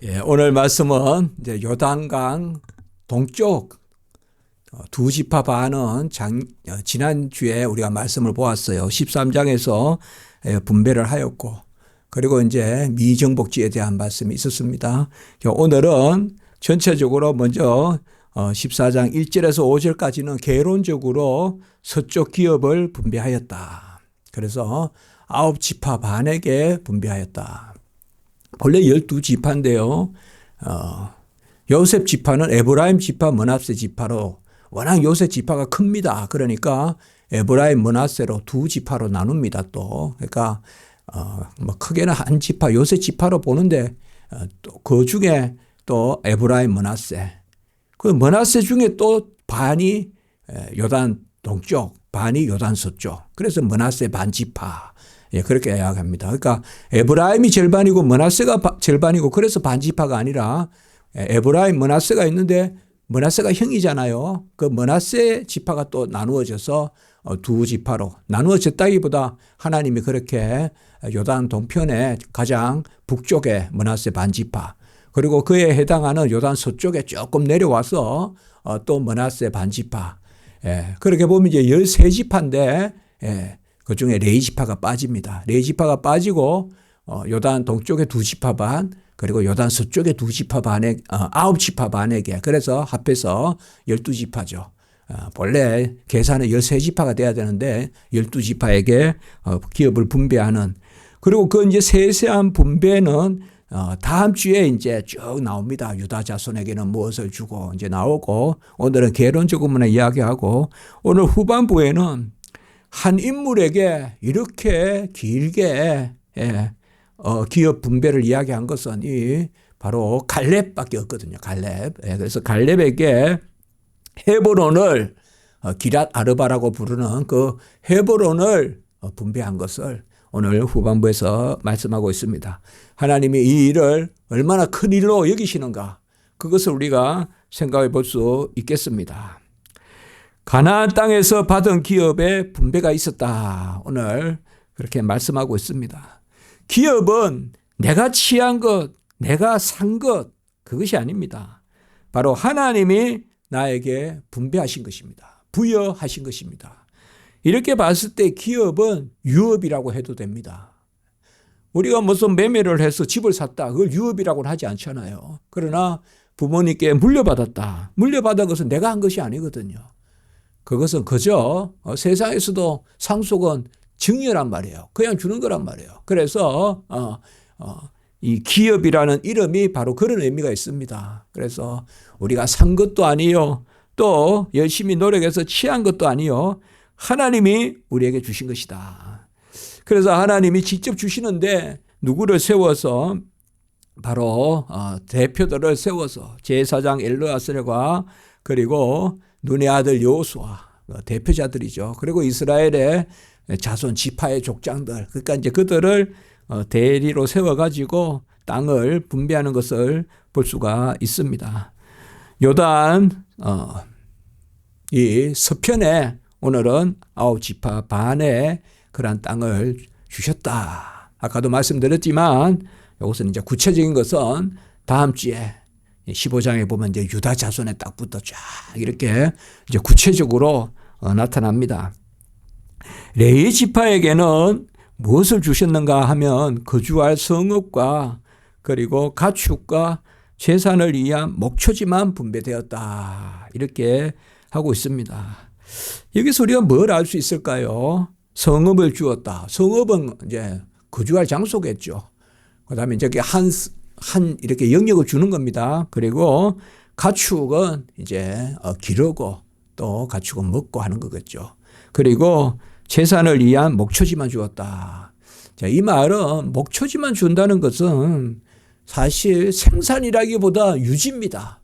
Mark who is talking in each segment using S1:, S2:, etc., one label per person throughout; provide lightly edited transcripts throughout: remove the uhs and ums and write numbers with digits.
S1: 예, 오늘 말씀은 이제 요단강 동쪽 두 지파 반은 지난주에 우리가 말씀을 보았어요. 13장에서 분배를 하였고, 그리고 이제 미정복지에 대한 말씀이 있었습니다. 오늘은 전체적으로 먼저 14장 1절에서 5절까지는 개론적으로 서쪽 기업을 분배하였다. 그래서 9지파 반에게 분배하였다. 본래 12지파인데요. 요셉 지파는 에브라임 지파, 므낫세 지파로, 워낙 요셉 지파가 큽니다. 그러니까 에브라임, 므낫세로 두 지파로 나눕니다. 또 그러니까 뭐 크게는 한 지파, 요셉 지파로 보는데 또 그 중에 또 에브라임, 므낫세, 그 므낫세 중에 또 반이 요단 동쪽, 반이 요단 서쪽. 그래서 므낫세 반지파. 예, 그렇게 이야기합니다. 그러니까 에브라임이 절반이고 므낫세가 절반이고, 그래서 반지파가 아니라 에브라임, 므낫세가 있는데 므낫세가 형이잖아요. 그 므낫세 지파가 또 나누어져서 두 지파로 나누어졌다기보다 하나님이 그렇게 요단 동편에 가장 북쪽에 므낫세 반지파, 그리고 그에 해당하는 요단 서쪽에 조금 내려와서 또 므낫세 반지파. 예, 그렇게 보면 이제 13지파인데 그 중에 레위지파가 빠집니다. 레위지파가 빠지고 요단 동쪽에 두 지파 반, 그리고 요단 서쪽에 두 지파 반에 9지파 반에게, 그래서 합해서 12지파죠. 본래 계산은 13지파가 돼야 되는데 12지파에게 기업을 분배하는, 그리고 그 이제 세세한 분배는 다음 주에 이제 쭉 나옵니다. 유다 자손에게는 무엇을 주고 이제 나오고, 오늘은 개론적으로만 이야기하고, 오늘 후반부에는 한 인물에게 이렇게 길게 기업 분배를 이야기한 것은 이 바로 갈렙밖에 없거든요. 갈렙. 그래서 갈렙에게 헤브론을 기랏 아르바라고 부르는 그 헤브론을 분배한 것을 오늘 후반부에서 말씀하고 있습니다. 하나님이 이 일을 얼마나 큰 일로 여기시는가, 그것을 우리가 생각해 볼 수 있겠습니다. 가나안 땅에서 받은 기업의 분배가 있었다. 오늘 그렇게 말씀하고 있습니다. 기업은 내가 취한 것, 내가 산 것, 그것이 아닙니다. 바로 하나님이 나에게 분배하신 것입니다. 부여하신 것입니다. 이렇게 봤을 때 기업은 유업이라고 해도 됩니다. 우리가 무슨 매매를 해서 집을 샀다, 그걸 유업이라고는 하지 않잖아요. 그러나 부모님께 물려받았다. 물려받은 것은 내가 한 것이 아니거든요. 그것은 그저 세상에서도 상속은 증여란 말이에요. 그냥 주는 거란 말이에요. 그래서 이 기업이라는 이름이 바로 그런 의미가 있습니다. 그래서 우리가 산 것도 아니요, 또 열심히 노력해서 취한 것도 아니요, 하나님이 우리에게 주신 것이다. 그래서 하나님이 직접 주시는데 누구를 세워서, 바로 대표들을 세워서 제사장 엘르아살과 그리고 눈의 아들 여호수아, 대표자들이죠. 그리고 이스라엘의 자손 지파의 족장들, 그러니까 이제 그들을 대리로 세워가지고 땅을 분배하는 것을 볼 수가 있습니다. 요단 이 서편에 오늘은 9지파 반의 그러한 땅을 주셨다. 아까도 말씀드렸지만 이것은 이제 구체적인 것은 다음 주에 15장에 보면 이제 유다 자손에 딱부터 쫙 이렇게 이제 구체적으로 나타납니다. 레위 지파에게는 무엇을 주셨는가 하면 거주할 성읍과 그리고 가축과 재산을 위한 목초지만 분배되었다. 이렇게 하고 있습니다. 여기서 우리가 뭘 알 수 있을까요? 성읍을 주었다. 성읍은 이제 거주할 장소겠죠. 그다음에 저기 한 이렇게 영역을 주는 겁니다. 그리고 가축은 이제 기르고 또 가축은 먹고 하는 거겠죠. 그리고 재산을 위한 목초지만 주었다. 자, 이 말은 목초지만 준다는 것은 사실 생산이라기보다 유지입니다.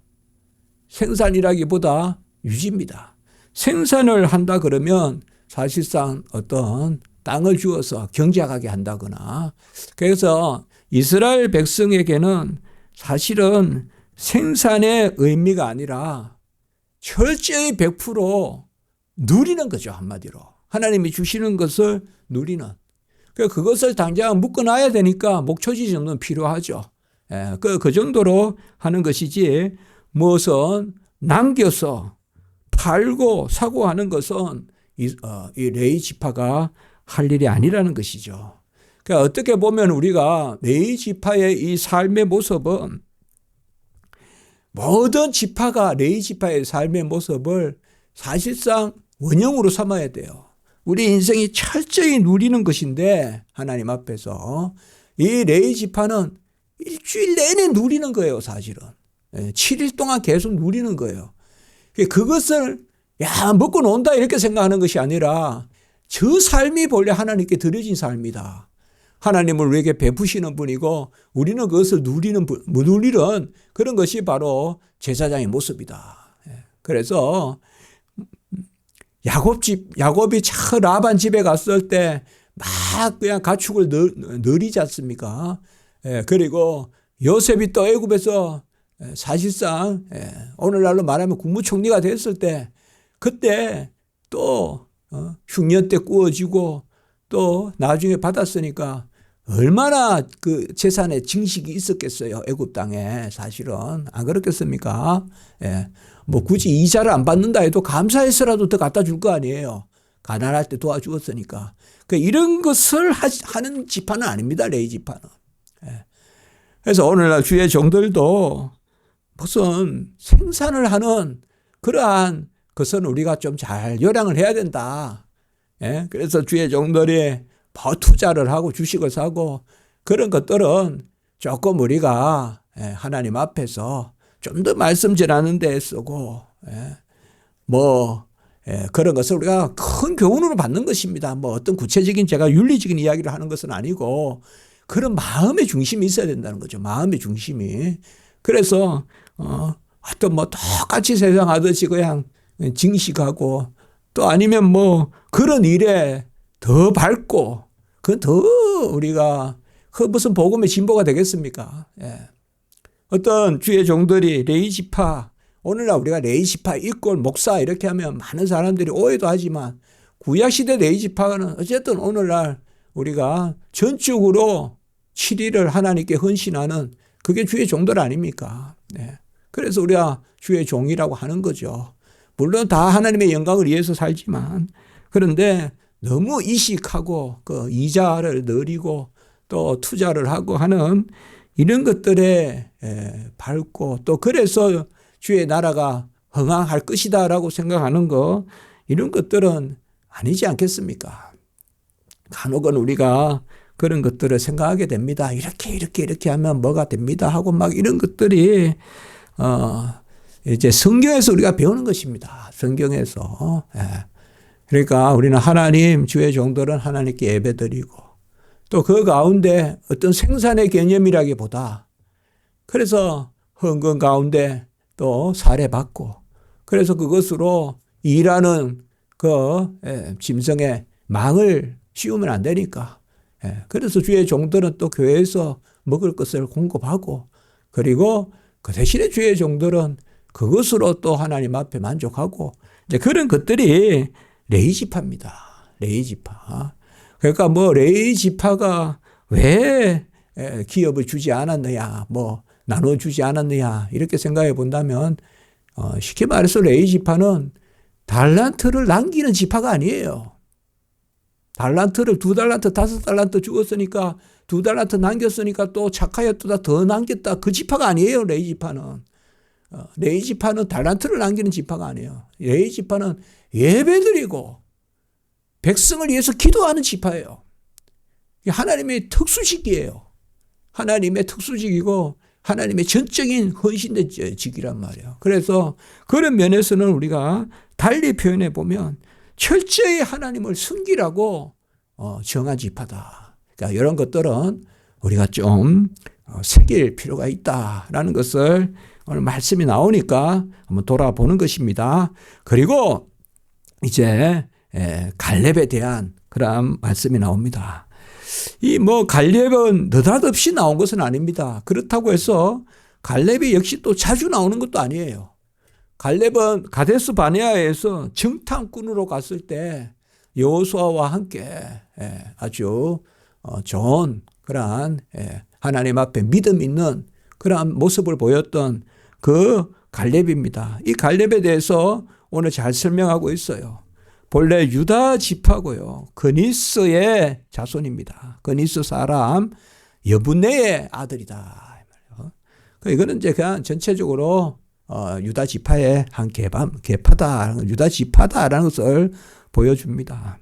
S1: 생산이라기보다 유지입니다. 생산을 한다 그러면 사실상 어떤 땅을 주어서 경작하게 한다거나, 그래서 이스라엘 백성에게는 사실은 생산의 의미가 아니라 철저히 100% 누리는 거죠. 한마디로 하나님이 주시는 것을 누리는, 그것을 당장 묶어놔야 되니까 목초지 정도는 필요하죠. 그 정도로 하는 것이지 무엇은 남겨서 팔고 사고 하는 것은 이 레위 지파가 할 일이 아니라는 것이죠. 그러니까 어떻게 보면 우리가 레위 지파의 이 삶의 모습은 모든 지파가 레위 지파의 삶의 모습을 사실상 원형으로 삼아야 돼요. 우리 인생이 철저히 누리는 것인데 하나님 앞에서 이 레위 지파는 일주일 내내 누리는 거예요. 사실은 7일 동안 계속 누리는 거예요. 그것을 먹고 논다 이렇게 생각하는 것이 아니라 저 삶이 본래 하나님께 드려진 삶이다. 하나님을 우리에게 베푸시는 분이고 우리는 그것을 누리는 그런 것이 바로 제사장의 모습이다. 그래서 야곱이 참 라반 집에 갔을 때 막 그냥 가축을 늘이지 않습니까? 그리고 요셉이 또 애굽에서 사실상 오늘날로 말하면 국무총리가 됐을 때 그때 또 흉년 때 구워지고 또 나중에 받았으니까 얼마나 그 재산에 증식이 있었겠어요. 애굽 땅에 사실은 안 그렇겠습니까? 뭐 굳이 이자를 안 받는다 해도 감사해서라도 더 갖다 줄 거 아니에요. 가난할 때 도와주었으니까. 이런 것을 하는 지파는 아닙니다. 레위 지파는. 그래서 오늘날 주의 종들도 무슨 생산을 하는 그러한 것은 우리가 좀 잘 요량을 해야 된다. 그래서 주의 종들이 투자를 하고 주식을 사고 그런 것들은 조금 우리가 하나님 앞에서 좀 더 말씀 전하는 데 쓰고 그런 것을 우리가 큰 교훈으로 받는 것입니다. 뭐 어떤 구체적인 제가 윤리적인 이야기를 하는 것은 아니고 그런 마음의 중심이 있어야 된다는 거죠. 마음의 중심이. 그래서 어떤 똑같이 세상 하듯이 그냥 증식하고 또 아니면 그런 일에 더 밝고 그건 더 우리가 무슨 복음의 진보가 되겠습니까? 어떤 주의 종들이 레위 지파 오늘날 우리가 레위 지파 이꼴 목사 이렇게 하면 많은 사람들이 오해도 하지만 구약시대 레위 지파는 어쨌든 오늘날 우리가 전적으로 7일을 하나님께 헌신하는 그게 주의 종들 아닙니까? 그래서 우리가 주의 종이라고 하는 거죠. 물론 다 하나님의 영광을 위해서 살지만 그런데 너무 이식하고 그 이자를 늘리고 또 투자를 하고 하는 이런 것들에 밝고 또 그래서 주의 나라가 흥황할 것이다라고 생각하는 거 이런 것들은 아니지 않겠습니까? 간혹은 우리가 그런 것들을 생각하게 됩니다. 이렇게 하면 뭐가 됩니다 하고 막 이런 것들이 이제 성경에서 우리가 배우는 것입니다. 성경에서. 그러니까 우리는 하나님 주의 종들은 하나님께 예배드리고 또 그 가운데 어떤 생산의 개념이라기보다 그래서 헌금 가운데 또 사례받고 그래서 그것으로 일하는 그 짐승의 망을 씌우면 안 되니까 그래서 주의 종들은 또 교회에서 먹을 것을 공급하고 그리고 그 대신에 주의 종들은 그것으로 또 하나님 앞에 만족하고 이제 그런 것들이 레위 지파입니다. 레위 지파. 그러니까 레위 지파가 왜 기업을 주지 않았느냐, 나눠주지 않았느냐 이렇게 생각해 본다면 쉽게 말해서 레위 지파는 달란트를 남기는 지파가 아니에요. 달란트를 2달란트, 5달란트 죽었으니까 2달란트 남겼으니까 또 착하였다 더 남겼다 그 지파가 아니에요. 레위 지파는. 레위 지파는 달란트를 남기는 지파가 아니에요. 레위 지파는 예배드리고 백성을 위해서 기도하는 지파예요. 하나님의 특수직이에요. 하나님의 특수직이고 하나님의 전적인 헌신된 직이란 말이에요. 그래서 그런 면에서는 우리가 달리 표현해 보면 철저히 하나님을 섬기라고 정한 지파다. 그러니까 이런 것들은 우리가 좀 새길 필요가 있다라는 것을 오늘 말씀이 나오니까 한번 돌아보는 것입니다. 그리고 이제 갈렙에 대한 그런 말씀이 나옵니다. 이 갈렙은 느닷없이 나온 것은 아닙니다. 그렇다고 해서 갈렙이 역시 또 자주 나오는 것도 아니에요. 갈렙은 가데스 바네아에서 정탐꾼으로 갔을 때 여호수아와 함께 아주 좋은 그러한 하나님 앞에 믿음 있는 그러한 모습을 보였던 그 갈렙입니다. 이 갈렙에 대해서 오늘 잘 설명하고 있어요. 본래 유다 지파고요. 그니스의 자손입니다. 그니스 사람 여분네의 아들이다. 이거는 이제 그냥 전체적으로 유다 지파의 한 계파다, 유다 지파다라는 것을 보여줍니다.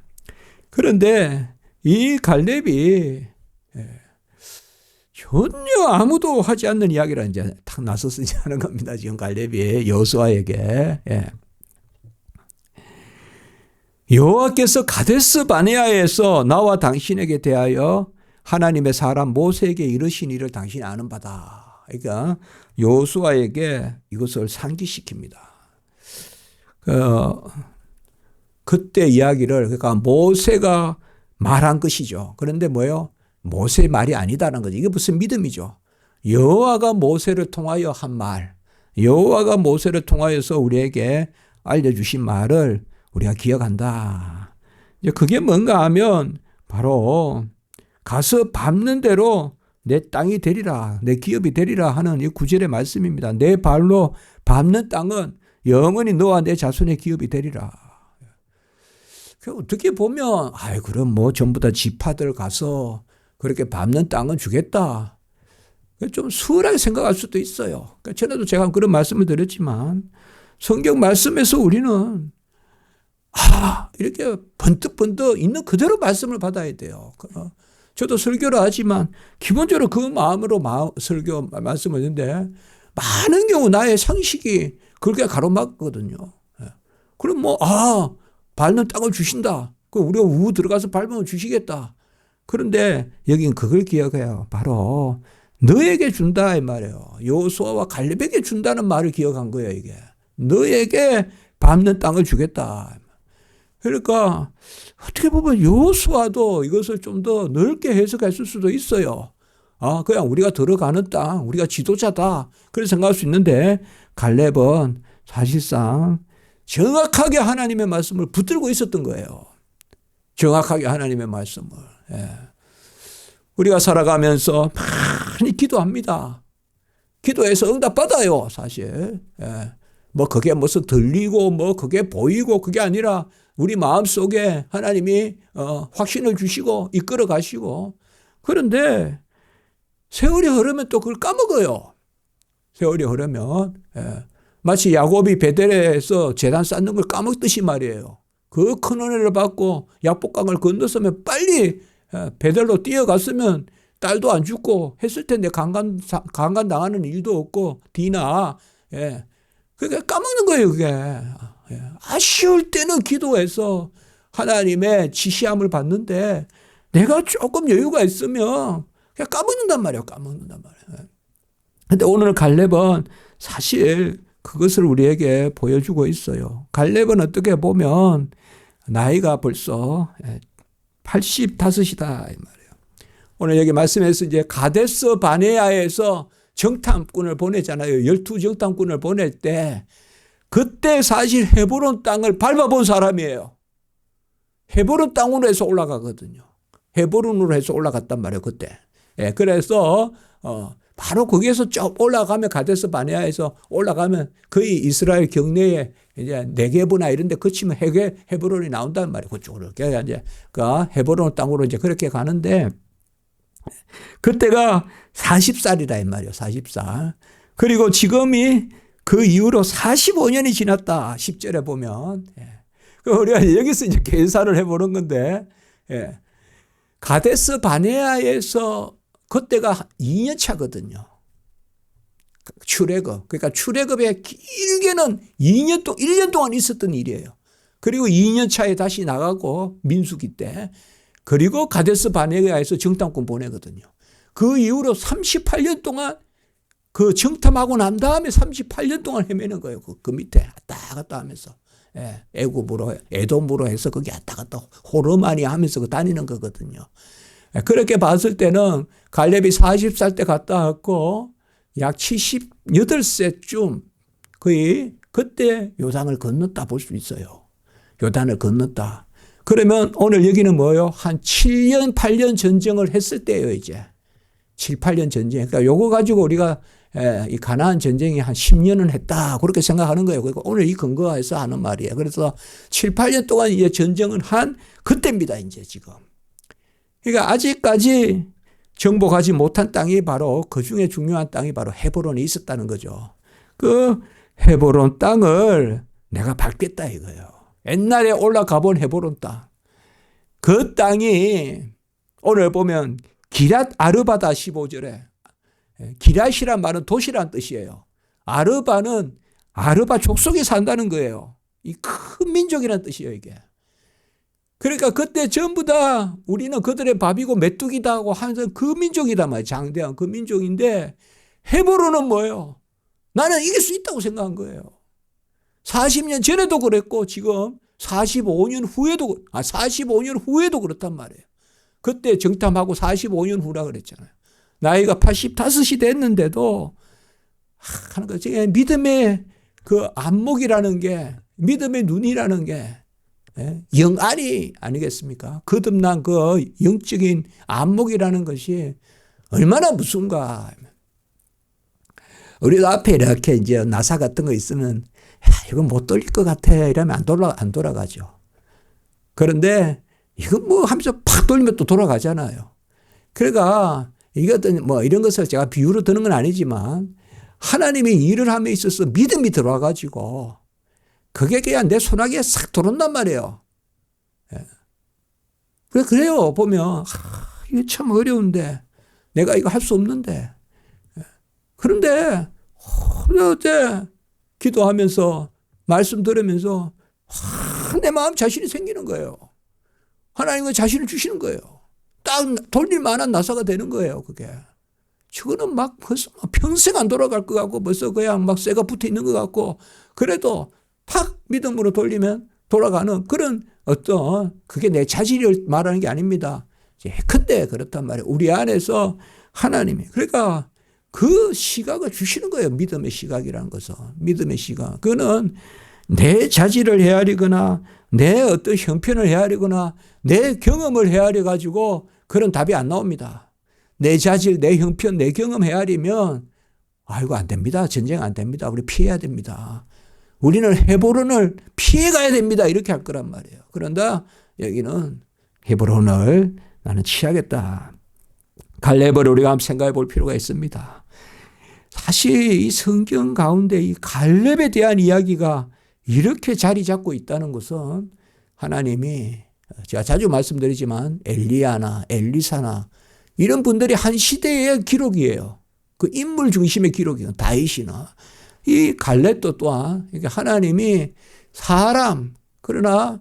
S1: 그런데 이 갈렙이 전혀 아무도 하지 않는 이야기를 이제 탁 나서 쓰지 않은 겁니다. 지금 갈렙이 여호수아에게. 여호와께서 가데스 바네아에서 나와 당신에게 대하여 하나님의 사람 모세에게 이르신 일을 당신이 아는 바다. 그러니까 여호수아에게 이것을 상기시킵니다. 그때 이야기를 그러니까 모세가 말한 것이죠. 그런데 뭐예요? 모세의 말이 아니다라는 거죠. 이게 무슨 믿음이죠? 여호와가 모세를 통하여 한 말, 여호와가 모세를 통하여서 우리에게 알려주신 말을 우리가 기억한다. 이제 그게 뭔가 하면 바로 가서 밟는 대로 내 땅이 되리라, 내 기업이 되리라 하는 이 구절의 말씀입니다. 내 발로 밟는 땅은 영원히 너와 내 자손의 기업이 되리라. 어떻게 보면 그럼 뭐 전부 다 지파들 가서 그렇게 밟는 땅은 주겠다. 좀 수월하게 생각할 수도 있어요. 전에도 제가 그런 말씀을 드렸지만 성경 말씀에서 우리는 이렇게 번뜩번뜩 있는 그대로 말씀을 받아야 돼요. 저도 설교를 하지만 기본적으로 그 마음으로 설교 말씀을 했는데 많은 경우 나의 상식이 그렇게 가로막거든요. 그럼 밟는 땅을 주신다. 우리가 들어가서 밟으면 주시겠다. 그런데 여긴 그걸 기억해요. 바로 너에게 준다 이 말이에요. 여호수아와 갈렙에게 준다는 말을 기억한 거예요. 이게 너에게 밟는 땅을 주겠다. 그러니까 어떻게 보면 여호수아도 이것을 좀 더 넓게 해석했을 수도 있어요. 그냥 우리가 들어가는 땅, 우리가 지도자다. 그렇게 생각할 수 있는데 갈렙은 사실상 정확하게 하나님의 말씀을 붙들고 있었던 거예요. 정확하게 하나님의 말씀을. 우리가 살아가면서 많이 기도합니다. 기도해서 응답받아요, 사실. 뭐 그게 무슨 들리고 뭐 그게 보이고 그게 아니라 우리 마음속에 하나님이 확신을 주시고 이끌어 가시고 그런데 세월이 흐르면 또 그걸 까먹어요. 세월이 흐르면 마치 야곱이 베델에서 제단 쌓는 걸 까먹듯이 말이에요. 그 큰 은혜를 받고 야복강을 건넜으면 빨리 베델로 뛰어갔으면 딸도 안 죽고 했을 텐데 강간 당하는 일도 없고 디나 그게 까먹는 거예요. 그게 아쉬울 때는 기도해서 하나님의 지시함을 받는데 내가 조금 여유가 있으면 그냥 까먹는단 말이에요. 그런데 오늘 갈렙은 사실 그것을 우리에게 보여주고 있어요. 갈렙은 어떻게 보면 나이가 벌써 85이다 이 말이에요. 오늘 여기 말씀에서 이제 가데스 바네아에서 정탐꾼을 보내잖아요. 12정탐꾼을 보낼 때 그때 사실 헤브론 땅을 밟아본 사람이에요. 헤브론 땅으로 해서 올라가거든요. 헤브론으로 해서 올라갔단 말이에요. 그때. 그래서 바로 거기에서 쭉 올라가면 가데스 바네아에서 올라가면 거의 이스라엘 경내에 이제 네게브나 이런 데 거치면 헤브론이 나온단 말이에요. 그쪽으로. 그러니까 이제 그 헤브론 땅으로 이제 그렇게 가는데 그때가 40살이다 이 말이에요. 40살. 그리고 지금이 그 이후로 45년이 지났다. 10절에 보면. 우리가 여기서 이제 계산을 해보는 건데 가데스 바네아에서 그때가 2년 차거든요. 출애굽. 그러니까 출애굽에 길게는 1년 동안 있었던 일이에요. 그리고 2년 차에 다시 나가고 민수기 때. 그리고 가데스 바네아에서 정탐꾼 보내거든요. 그 이후로 38년 동안 그 정탐하고 난 다음에 38년 동안 헤매는 거예요. 그 밑에 왔다 갔다 하면서. 애굽으로, 에돔으로 해서 거기 왔다 갔다 호르마니 하면서 다니는 거거든요. 그렇게 봤을 때는 갈렙이 40살 때 갔다 왔고 약 78세쯤 거의 그때 요단을 건넜다 볼 수 있어요. 요단을 건넜다. 그러면 오늘 여기는 뭐예요? 한 7년, 8년 전쟁을 했을 때예요, 이제. 7, 8년 전쟁. 그러니까 요거 가지고 우리가 이 가나안 전쟁이 한 10년은 했다. 그렇게 생각하는 거예요. 그러니까 오늘 이 근거에서 하는 말이에요. 그래서 7, 8년 동안 이제 전쟁은 한 그때입니다. 이제 지금. 그러니까 아직까지 정복하지 못한 땅이 바로 그 중에 중요한 땅이 바로 헤브론이 있었다는 거죠. 그 헤브론 땅을 내가 밟겠다 이거예요. 옛날에 올라가 본 헤브론 땅. 그 땅이 오늘 보면 기랏 아르바다 15절에 기랏이란 말은 도시란 뜻이에요. 아르바는 아르바 족속이 산다는 거예요. 이 큰 민족이란 뜻이에요, 이게. 그러니까 그때 전부 다 우리는 그들의 밥이고 메뚜기다 하고 하면서 그 민족이다 말이에요. 장대한 그 민족인데 헤브론은 뭐예요? 나는 이길 수 있다고 생각한 거예요. 40년 전에도 그랬고 지금 45년 후에도 그렇단 말이에요. 그때 정탐하고 45년 후라 그랬잖아요. 나이가 85이 됐는데도 하는 거. 믿음의 그 안목이라는 게, 믿음의 눈이라는 게 영안이 아니겠습니까? 거듭난 그 영적인 안목이라는 것이 얼마나 무슨가. 우리가 앞에 이렇게 이제 나사 같은 거 있으면 이건 못 돌릴 것 같아 이러면 안 돌아가죠. 그런데 이건 뭐 하면서 팍 돌리면 또 돌아가잖아요. 그러니까 이것은 뭐 이런 것을 제가 비유로 드는 건 아니지만 하나님이 일을 함에 있어서 믿음이 들어와가지고 그게 그냥 내 손아귀에 싹 들어온단 말이에요. 그래요. 보면 이게 참 어려운데 내가 이거 할 수 없는데. 그런데 어제 기도하면서 말씀 들으면서 내 마음 자신이 생기는 거예요. 하나님은 자신을 주시는 거예요. 딱 돌릴 만한 나사가 되는 거예요. 그게. 저거는 막 벌써 평생 안 돌아갈 것 같고 벌써 그냥 막 쇠가 붙어 있는 것 같고 그래도 팍 믿음으로 돌리면 돌아가는 그런 어떤 그게 내 자질을 말하는 게 아닙니다. 근데 그렇단 말이에요. 우리 안에서 하나님이. 그러니까 그 시각을 주시는 거예요. 믿음의 시각이라는 것은. 믿음의 시각. 그거는 내 자질을 헤아리거나 내 어떤 형편을 헤아리거나 내 경험을 헤아려 가지고 그런 답이 안 나옵니다. 내 자질, 내 형편, 내 경험 헤아리면 아이고 안 됩니다. 전쟁 안 됩니다. 우리 피해야 됩니다. 우리는 헤브론을 피해 가야 됩니다. 이렇게 할 거란 말이에요. 그런데 여기는 헤브론을 나는 취하겠다. 갈렙을 우리가 한번 생각해 볼 필요가 있습니다. 사실 이 성경 가운데 이 갈렙에 대한 이야기가 이렇게 자리 잡고 있다는 것은 하나님이 제가 자주 말씀드리지만 엘리야나 엘리사나 이런 분들이 한 시대의 기록이에요. 그 인물 중심의 기록이에요. 다윗이나 이 갈렙도 또한 하나님이 사람 그러나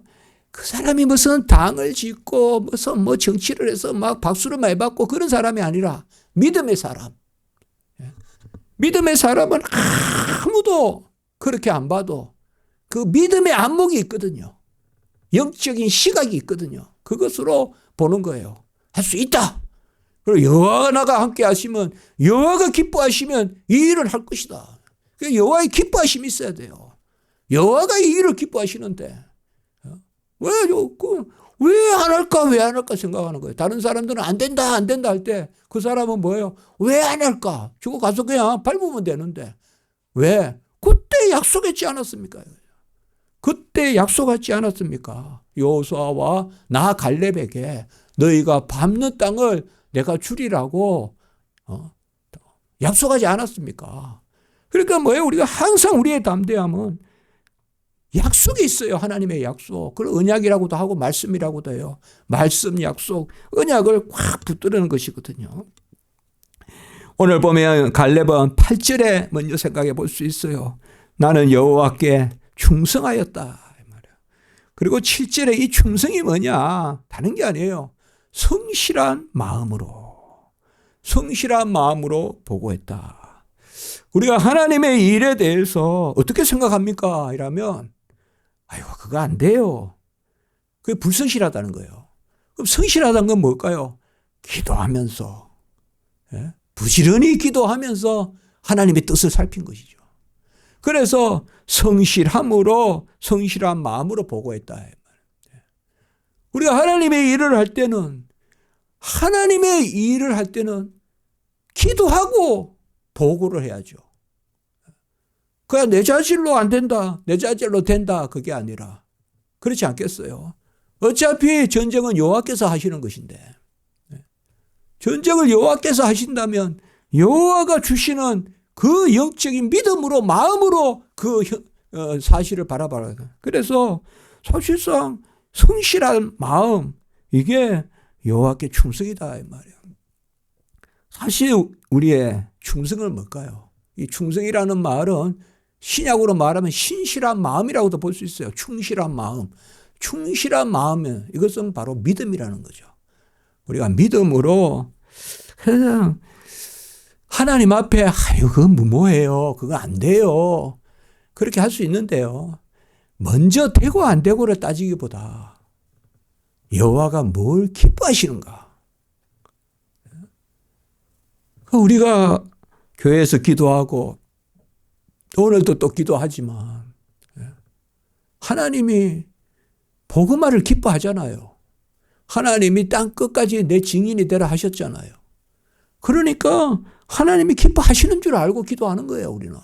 S1: 그 사람이 무슨 당을 짓고 무슨 뭐 정치를 해서 막 박수를 많이 받고 그런 사람이 아니라 믿음의 사람. 믿음의 사람은 아무도 그렇게 안 봐도 그 믿음의 안목이 있거든요. 영적인 시각이 있거든요. 그것으로 보는 거예요. 할 수 있다. 그리고 여호와가 나가 함께 하시면 여호와가 기뻐하시면 이 일을 할 것이다. 여호와의 기뻐하심이 있어야 돼요. 여호와가 이 일을 기뻐하시는데 왜 안 할까 왜 안 할까 생각하는 거예요. 다른 사람들은 안 된다 할 때 그 사람은 뭐예요? 왜 안 할까? 저거 가서 그냥 밟으면 되는데 왜? 그때 약속했지 않았습니까? 그때 약속하지 않았습니까? 여호수아와 나 갈렙에게 너희가 밟는 땅을 내가 주리라고 약속하지 않았습니까? 그러니까 뭐예요? 우리가 항상 우리의 담대함은 약속이 있어요. 하나님의 약속. 그걸 언약이라고도 하고 말씀이라고도 해요. 말씀, 약속, 언약을 확 붙들는 것이거든요. 오늘 보면 갈렙은 8절에 먼저 생각해 볼 수 있어요. 나는 여호와께 충성하였다. 그리고 7절에 이 충성이 뭐냐? 다른 게 아니에요. 성실한 마음으로 보고했다. 우리가 하나님의 일에 대해서 어떻게 생각합니까? 이라면 아이고 그거 안 돼요. 그게 불성실하다는 거예요. 그럼 성실하다는 건 뭘까요? 기도하면서 부지런히 기도하면서 하나님의 뜻을 살핀 것이죠. 그래서 성실한 마음으로 보고했다. 우리가 하나님의 일을 할 때는 기도하고 보고를 해야죠. 그냥 내 자질로 안 된다, 내 자질로 된다, 그게 아니라 그렇지 않겠어요? 어차피 전쟁은 여호와께서 하시는 것인데, 전쟁을 여호와께서 하신다면 여호와가 주시는 그 영적인 믿음으로, 마음으로 그 사실을 바라봐야 돼. 그래서 사실상 성실한 마음, 이게 여호와께 충성이다 이 말이야. 사실 우리의 충성은 뭘까요? 이 충성이라는 말은 신약으로 말하면 신실한 마음이라고도 볼 수 있어요. 충실한 마음. 충실한 마음은 이것은 바로 믿음이라는 거죠. 우리가 믿음으로 그냥 하나님 앞에 그건 무모해요, 그거 안 돼요, 그렇게 할 수 있는데요, 먼저 되고 안 되고를 따지기보다 여호와가 뭘 기뻐하시는가. 우리가 교회에서 기도하고 오늘도 또 기도하지만 하나님이 복음화를 기뻐하잖아요. 하나님이 땅 끝까지 내 증인이 되라 하셨잖아요. 그러니까 하나님이 기뻐하시는 줄 알고 기도하는 거예요, 우리는.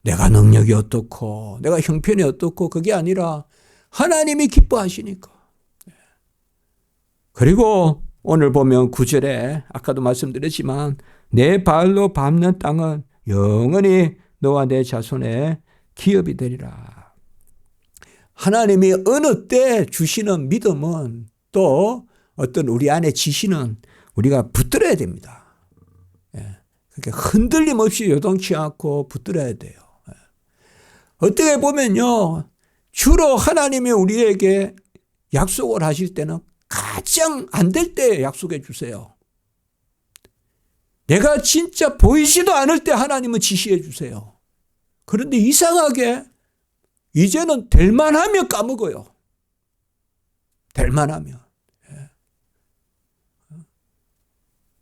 S1: 내가 능력이 어떻고 내가 형편이 어떻고 그게 아니라 하나님이 기뻐하시니까. 그리고 오늘 보면 9절에 아까도 말씀드렸지만 내 발로 밟는 땅은 영원히 너와 내 자손의 기업이 되리라. 하나님이 어느 때 주시는 믿음은 또 어떤 우리 안에 지시는 우리가 붙들어야 됩니다. 그러니까 흔들림 없이 요동치 않고 붙들어야 돼요. 어떻게 보면요, 주로 하나님이 우리에게 약속을 하실 때는 가장 안 될 때 약속해 주세요. 내가 진짜 보이지도 않을 때 하나님은 지시해 주세요. 그런데 이상하게 이제는 될 만하면 까먹어요. 될 만하면.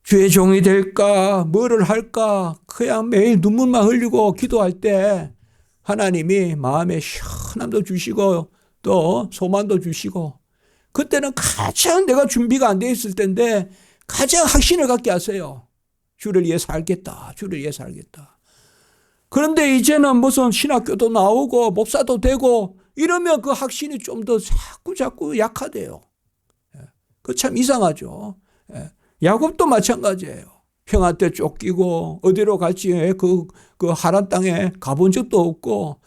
S1: 주의 종이 될까, 뭐를 할까, 그냥 매일 눈물만 흘리고 기도할 때 하나님이 마음에 시원함도 주시고 또 소망도 주시고, 그때는 가장 내가 준비가 안 돼 있을 텐데 가장 확신을 갖게 하세요. 주를 위해 살겠다, 주를 위해 살겠다. 그런데 이제는 무슨 신학교도 나오고 목사도 되고 이러면 그 확신이 좀 더 자꾸 약화돼요. 그 참 이상하죠. 야곱도 마찬가지예요. 형한테 쫓기고 어디로 갈지 그 하란 땅에 가본 적도 없고,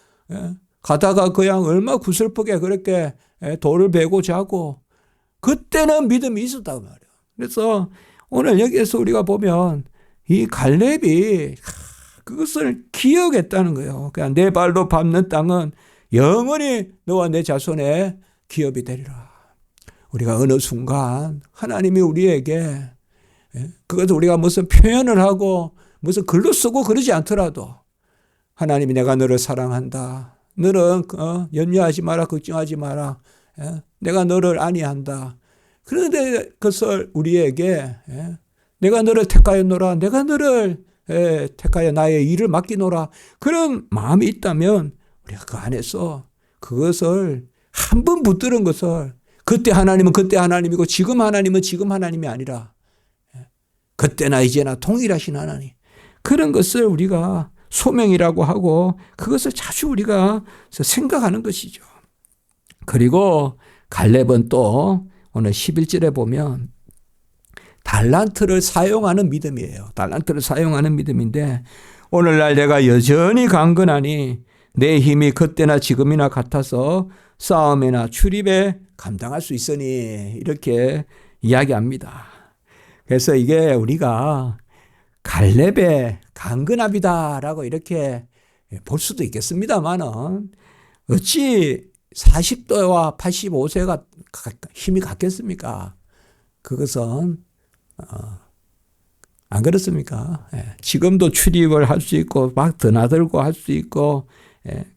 S1: 가다가 그냥 얼마 구슬프게 그렇게 돌을 베고 자고, 그때는 믿음이 있었단 말이에요. 그래서 오늘 여기에서 우리가 보면 이 갈렙이 그것을 기억했다는 거예요. 그냥 내 발로 밟는 땅은 영원히 너와 내 자손의 기업이 되리라. 우리가 어느 순간 하나님이 우리에게, 그것도 우리가 무슨 표현을 하고 무슨 글로 쓰고 그러지 않더라도 하나님이 내가 너를 사랑한다, 너는 염려하지 마라, 걱정하지 마라, 내가 너를 안위한다. 그런데 그것을 우리에게 내가 너를 택하였노라, 내가 너를 택하여 나의 일을 맡기노라, 그런 마음이 있다면 우리가 그 안에서 그것을 한 번 붙들은 것을, 그때 하나님은 그때 하나님이고 지금 하나님은 지금 하나님이 아니라 그때나 이제나 동일하신 하나님, 그런 것을 우리가 소명이라고 하고 그것을 자주 우리가 생각하는 것이죠. 그리고 갈렙은 또 오늘 11절에 보면 달란트를 사용하는 믿음이에요. 달란트를 사용하는 믿음인데, 오늘날 내가 여전히 강건하니 내 힘이 그때나 지금이나 같아서 싸움이나 출입에 감당할 수 있으니, 이렇게 이야기합니다. 그래서 이게 우리가 갈렙의 강건함이다라고 이렇게 볼 수도 있겠습니다만은, 어찌 40대와 85세가 힘이 같겠습니까? 그것은 안 그렇습니까? 지금도 출입을 할 수 있고 막 드나들고 할 수 있고,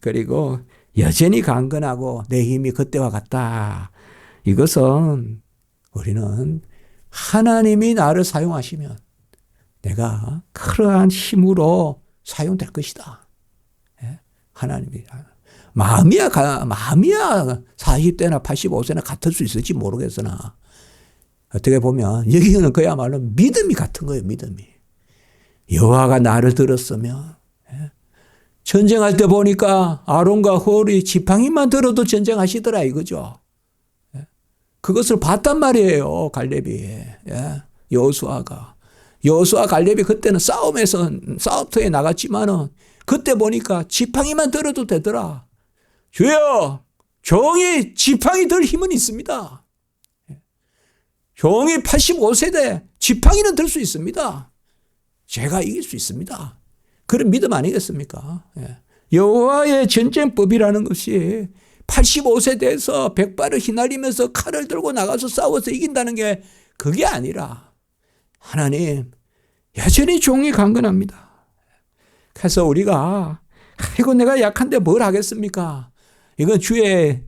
S1: 그리고 여전히 강건하고 내 힘이 그때와 같다. 이것은 우리는 하나님이 나를 사용하시면 내가 그러한 힘으로 사용될 것이다. 하나님이. 마음이야 40대나 85세나 같을 수 있을지 모르겠으나 어떻게 보면 여기는 그야말로 믿음이 같은 거예요. 믿음이. 여호와가 나를 들었으면. 전쟁할 때 보니까 아론과 홀이 지팡이만 들어도 전쟁하시더라 이거죠. 그것을 봤단 말이에요. 갈렙이. 여호수아가. 여호수아 갈렙이 그때는 싸움터에 나갔지만은 그때 보니까 지팡이만 들어도 되더라. 주여, 종이 지팡이 들 힘은 있습니다. 종이 85세대 지팡이는 들 수 있습니다. 제가 이길 수 있습니다. 그런 믿음 아니겠습니까? 여호와의 전쟁법이라는 것이 85세대에서 백발을 휘날리면서 칼을 들고 나가서 싸워서 이긴다는 게 그게 아니라 하나님 여전히 종이 강건합니다. 그래서 우리가 아이고 내가 약한데 뭘 하겠습니까? 이건 주의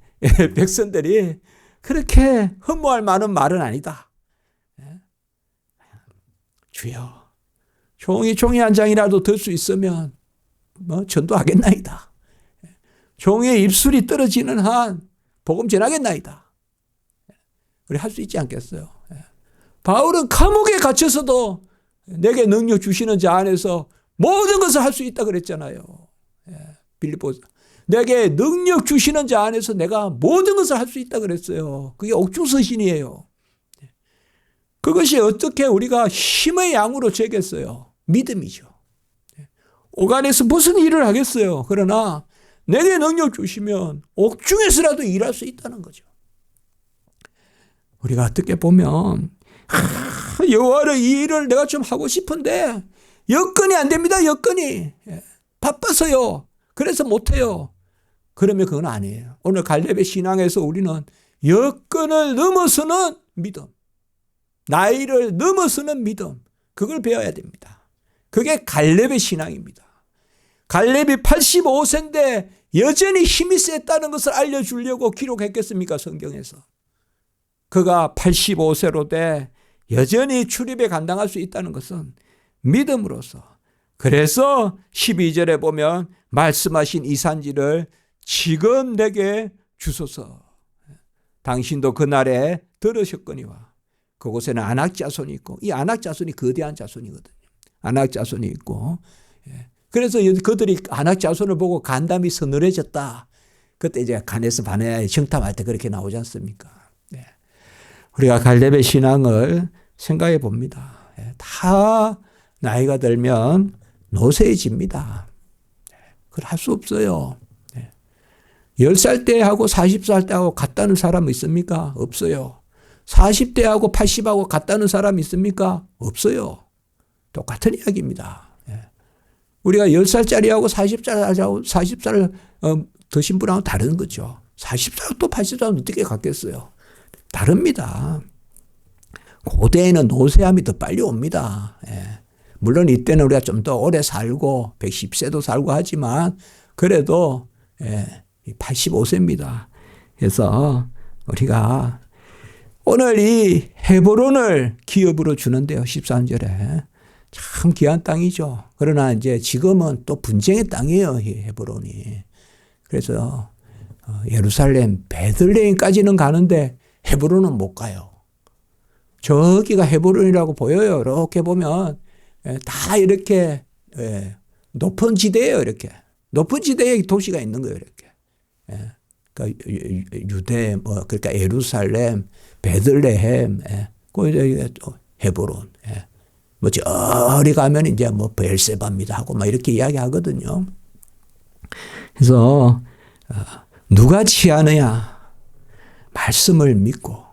S1: 백성들이 그렇게 흠모할 만한 말은 아니다. 주여 종이 한 장이라도 들 수 있으면 전도하겠나이다. 종의 입술이 떨어지는 한 복음 전하겠나이다. 우리 할 수 있지 않겠어요? 바울은 감옥에 갇혀서도 내게 능력 주시는 자 안에서 모든 것을 할 수 있다 그랬잖아요. 빌립보서. 내게 능력 주시는 자 안에서 내가 모든 것을 할 수 있다 그랬어요. 그게 옥중서신이에요. 그것이 어떻게 우리가 힘의 양으로 재겠어요? 믿음이죠. 오간에서 무슨 일을 하겠어요? 그러나 내게 능력 주시면 옥중에서라도 일할 수 있다는 거죠. 우리가 어떻게 보면 여호와를 이 일을 내가 좀 하고 싶은데 여건이 안 됩니다. 여건이. 바빠서요. 그래서 못해요. 그러면 그건 아니에요. 오늘 갈렙의 신앙에서 우리는 여건을 넘어서는 믿음, 나이를 넘어서는 믿음, 그걸 배워야 됩니다. 그게 갈렙의 신앙입니다. 갈렙이 85세인데 여전히 힘이 셌다는 것을 알려주려고 기록했겠습니까? 성경에서. 그가 85세로 돼 여전히 출입에 감당할 수 있다는 것은 믿음으로서. 그래서 12절에 보면 말씀하신 이 산지를 지금 내게 주소서. 당신도 그날에 들으셨거니와. 그곳에는 아낙 자손이 있고, 이 아낙 자손이 거대한 자손이거든요. 아낙 자손이 있고. 그래서 그들이 아낙 자손을 보고 간담이 서늘해졌다. 그때 이제 가네스 바네아에 정탐할 때 그렇게 나오지 않습니까? 우리가 갈렙의 신앙을 생각해 봅니다. 다 나이가 들면 노쇠해집니다. 그걸 할 수 없어요. 10살 때하고 40살 때하고 같다는 사람 있습니까? 없어요. 40대하고 80하고 같다는 사람 있습니까? 없어요. 똑같은 이야기입니다. 우리가 10살짜리하고 40살 드신 분하고 다른 거죠. 40살 또 80살은 어떻게 같겠어요? 다릅니다. 고대에는 노쇠함이 더 빨리 옵니다. 물론 이때는 우리가 좀 더 오래 살고 110세도 살고 하지만 그래도 85세입니다. 그래서 우리가 오늘 이 헤브론을 기업으로 주는데요. 13절에. 참 귀한 땅이죠. 그러나 이제 지금은 또 분쟁의 땅이에요. 이 헤브론이. 그래서 예루살렘, 베들레헴까지는 가는데 헤브론은 못 가요. 저기가 헤브론이라고 보여요. 이렇게 보면 다 이렇게 높은 지대예요. 이렇게. 높은 지대에 도시가 있는 거예요. 이렇게. 그러니까 유대, 그러니까 예루살렘, 베들레헴, 헤브론. 저리 가면 이제 베엘세바입니다 하고 막 이렇게 이야기하거든요. 그래서 누가 취하느냐? 말씀을 믿고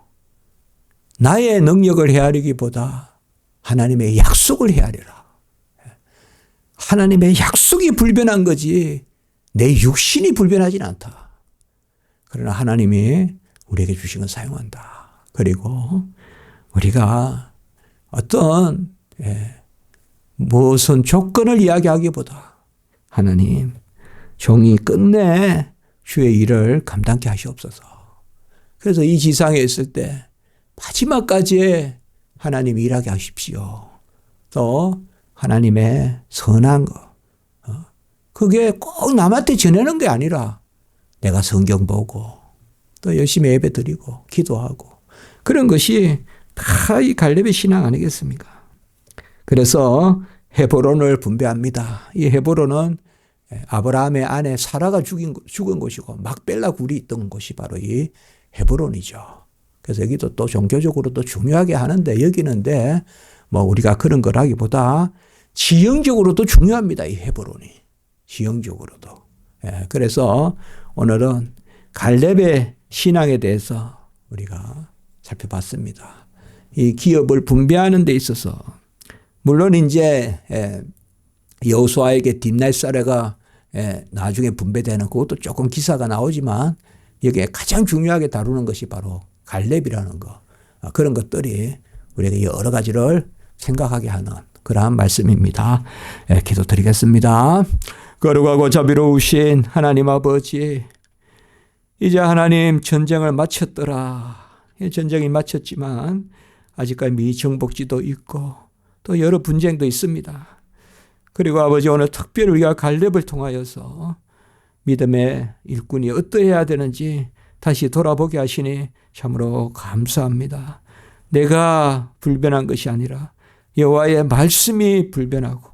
S1: 나의 능력을 헤아리기보다 하나님의 약속을 헤아리라. 하나님의 약속이 불변한 거지 내 육신이 불변하진 않다. 그러나 하나님이 우리에게 주신 건 사용한다. 그리고 우리가 어떤 무슨 조건을 이야기하기보다 하나님 종이 끝내 주의 일을 감당케 하시옵소서. 그래서 이 지상에 있을 때 마지막까지 하나님 일하게 하십시오. 또 하나님의 선한 거. 그게 꼭 남한테 전하는 게 아니라 내가 성경 보고 또 열심히 예배 드리고 기도하고 그런 것이 다 이 갈렙의 신앙 아니겠습니까? 그래서 헤브론을 분배합니다. 이 헤브론은 아브라함의 아내 사라가 죽은 곳이고 막벨라 굴이 있던 곳이 바로 이 헤브론이죠. 그래서 여기도 또 종교적으로 또 중요하게 하는데 여기는데 뭐 우리가 그런 걸 하기보다 지형적으로도 중요합니다. 이 헤브론이. 지형적으로도. 그래서 오늘은 갈렙의 신앙에 대해서 우리가 살펴봤습니다. 이 기업을 분배하는 데 있어서 물론 이제 여호수아에게 딥낫사레가 나중에 분배되는 그것도 조금 기사가 나오지만 여기에 가장 중요하게 다루는 것이 바로 갈렙이라는 거. 그런 것들이 우리에게 여러 가지를 생각하게 하는 그러한 말씀입니다. 기도드리겠습니다. 거룩하고 자비로우신 하나님 아버지, 이제 하나님 전쟁을 마쳤더라. 전쟁이 마쳤지만 아직까지 미정복지도 있고 또 여러 분쟁도 있습니다. 그리고 아버지 오늘 특별히 우리가 갈렙을 통하여서 믿음의 일꾼이 어떠해야 되는지 다시 돌아보게 하시니 참으로 감사합니다. 내가 불변한 것이 아니라 여호와의 말씀이 불변하고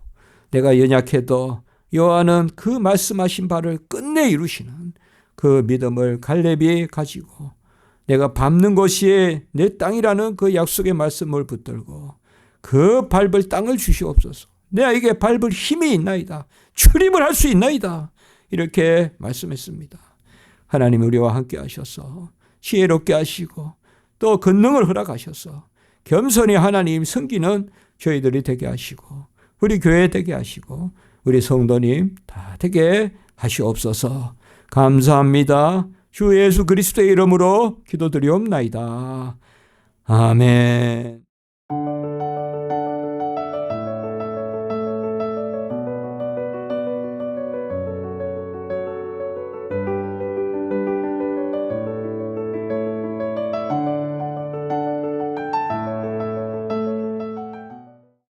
S1: 내가 연약해도 여호와는 그 말씀하신 바를 끝내 이루시는 그 믿음을 갈렙이 가지고 내가 밟는 것이 내 땅이라는 그 약속의 말씀을 붙들고 그 밟을 땅을 주시옵소서. 내게 밟을 힘이 있나이다. 출입을 할 수 있나이다. 이렇게 말씀했습니다. 하나님 우리와 함께 하셔서 지혜롭게 하시고 또 권능을 허락하셔서 겸손히 하나님 섬기는 저희들이 되게 하시고 우리 교회 되게 하시고 우리 성도님 다 되게 하시옵소서. 감사합니다. 주 예수 그리스도의 이름으로 기도드리옵나이다. 아멘.